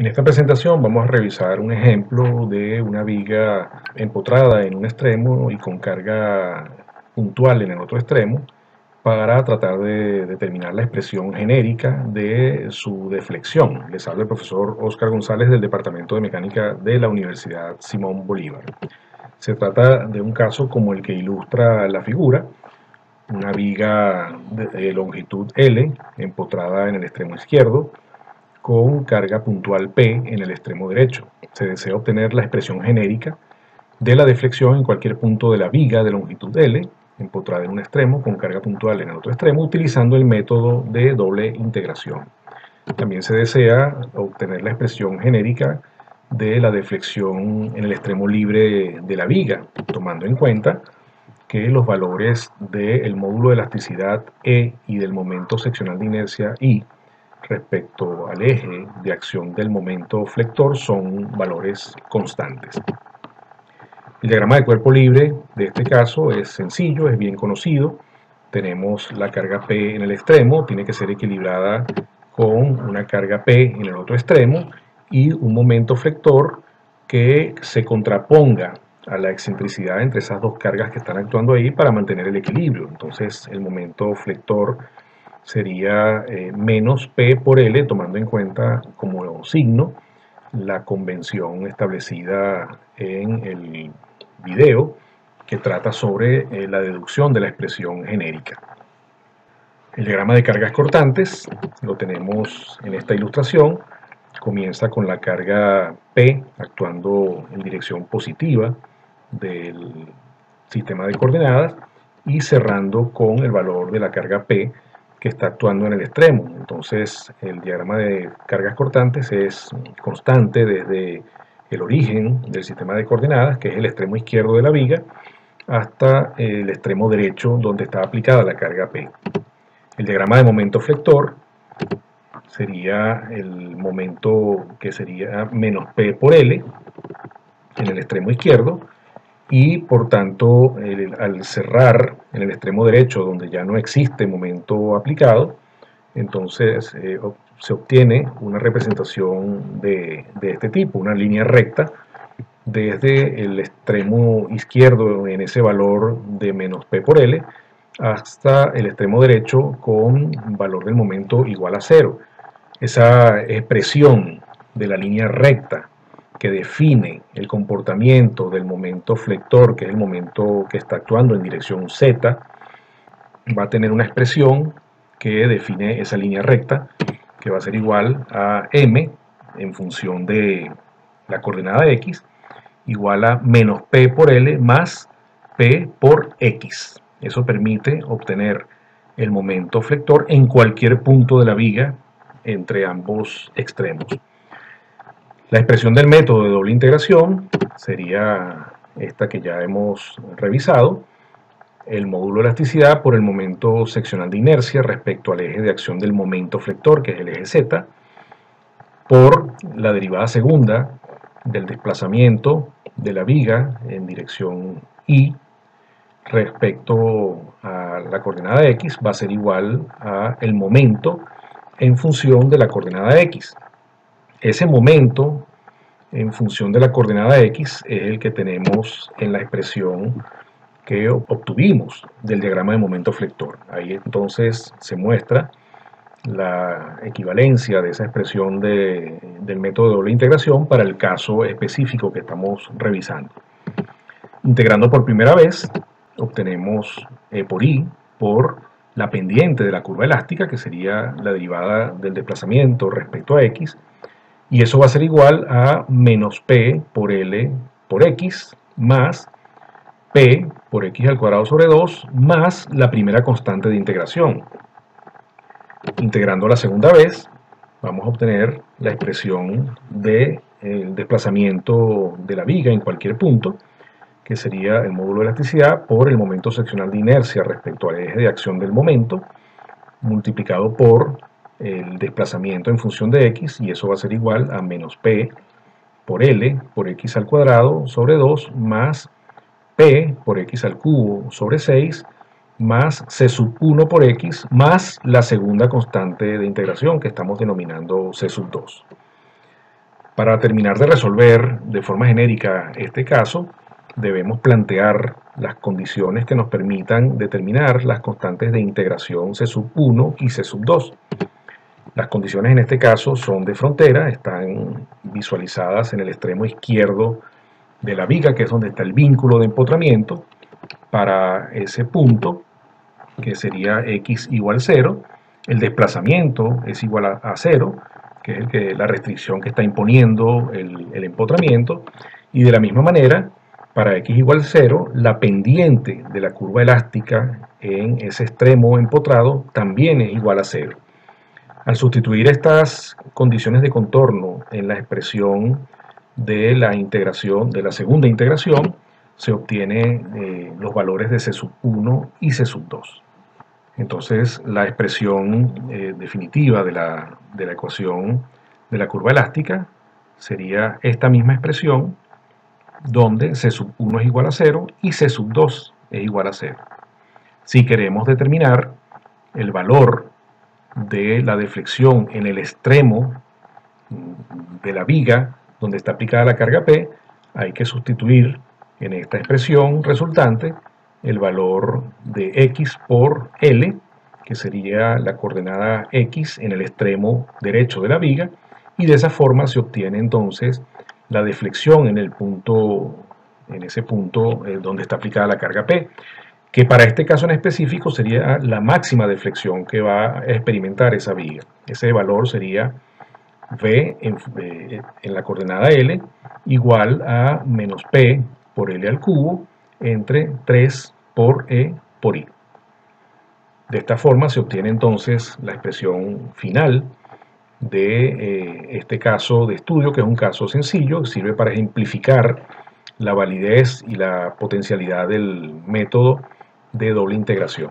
En esta presentación vamos a revisar un ejemplo de una viga empotrada en un extremo y con carga puntual en el otro extremo para tratar de determinar la expresión genérica de su deflexión. Les habla el profesor Óscar González del Departamento de Mecánica de la Universidad Simón Bolívar. Se trata de un caso como el que ilustra la figura, una viga de longitud L empotrada en el extremo izquierdo, con carga puntual P en el extremo derecho. Se desea obtener la expresión genérica de la deflexión en cualquier punto de la viga de longitud L, empotrada en un extremo con carga puntual en el otro extremo, utilizando el método de doble integración. También se desea obtener la expresión genérica de la deflexión en el extremo libre de la viga, tomando en cuenta que los valores del módulo de elasticidad E y del momento seccional de inercia I respecto al eje de acción del momento flector son valores constantes. El diagrama de cuerpo libre de este caso es sencillo, es bien conocido. Tenemos la carga P en el extremo, tiene que ser equilibrada con una carga P en el otro extremo y un momento flector que se contraponga a la excentricidad entre esas dos cargas que están actuando ahí para mantener el equilibrio. Entonces el momento flector sería menos P por L, tomando en cuenta como signo la convención establecida en el video que trata sobre la deducción de la expresión genérica. El diagrama de cargas cortantes lo tenemos en esta ilustración. Comienza con la carga P actuando en dirección positiva del sistema de coordenadas y cerrando con el valor de la carga P que está actuando en el extremo. Entonces el diagrama de cargas cortantes es constante desde el origen del sistema de coordenadas, que es el extremo izquierdo de la viga, hasta el extremo derecho donde está aplicada la carga P. El diagrama de momento flector sería el momento que sería menos P por L en el extremo izquierdo, y por tanto al cerrar en el extremo derecho donde ya no existe momento aplicado, entonces se obtiene una representación de este tipo, una línea recta desde el extremo izquierdo en ese valor de menos P por L hasta el extremo derecho con valor del momento igual a 0. Esa expresión de la línea recta que define el comportamiento del momento flector, que es el momento que está actuando en dirección Z, va a tener una expresión que define esa línea recta, que va a ser igual a m en función de la coordenada x, igual a menos p por l más p por x. Eso permite obtener el momento flector en cualquier punto de la viga entre ambos extremos. La expresión del método de doble integración sería esta que ya hemos revisado: el módulo de elasticidad por el momento seccional de inercia respecto al eje de acción del momento flector, que es el eje Z, por la derivada segunda del desplazamiento de la viga en dirección Y respecto a la coordenada X, va a ser igual a el momento en función de la coordenada X. Ese momento en función de la coordenada X es el que tenemos en la expresión que obtuvimos del diagrama de momento flector. Ahí entonces se muestra la equivalencia de esa expresión del método de doble integración para el caso específico que estamos revisando. Integrando por primera vez, obtenemos E por I por la pendiente de la curva elástica, que sería la derivada del desplazamiento respecto a X, y eso va a ser igual a menos P por L por X más P por X al cuadrado sobre 2 más la primera constante de integración. Integrando la segunda vez, vamos a obtener la expresión del desplazamiento de la viga en cualquier punto, que sería el módulo de elasticidad por el momento seccional de inercia respecto al eje de acción del momento, multiplicado por el desplazamiento en función de x, y eso va a ser igual a menos p por l por x al cuadrado sobre 2 más p por x al cubo sobre 6 más c sub 1 por x más la segunda constante de integración que estamos denominando c sub 2. Para terminar de resolver de forma genérica este caso, debemos plantear las condiciones que nos permitan determinar las constantes de integración C sub 1 y C sub 2. Las condiciones en este caso son de frontera, están visualizadas en el extremo izquierdo de la viga, que es donde está el vínculo de empotramiento. Para ese punto, que sería x igual 0, el desplazamiento es igual a 0, que es la restricción que está imponiendo el empotramiento, y de la misma manera, para x igual 0, la pendiente de la curva elástica en ese extremo empotrado también es igual a 0. Al sustituir estas condiciones de contorno en la expresión de la integración, de la segunda integración, se obtienen los valores de C sub 1 y C sub 2. Entonces, la expresión definitiva de la ecuación de la curva elástica sería esta misma expresión, donde C sub 1 es igual a 0 y C sub 2 es igual a 0. Si queremos determinar el valor de la deflexión en el extremo de la viga donde está aplicada la carga P, hay que sustituir en esta expresión resultante el valor de x por L, que sería la coordenada x en el extremo derecho de la viga, y de esa forma se obtiene entonces la deflexión en ese punto donde está aplicada la carga P, que para este caso en específico sería la máxima deflexión que va a experimentar esa viga. Ese valor sería V en la coordenada L igual a menos P por L al cubo entre 3 por E por I. De esta forma se obtiene entonces la expresión final de este caso de estudio, que es un caso sencillo, sirve para ejemplificar la validez y la potencialidad del método de doble integración.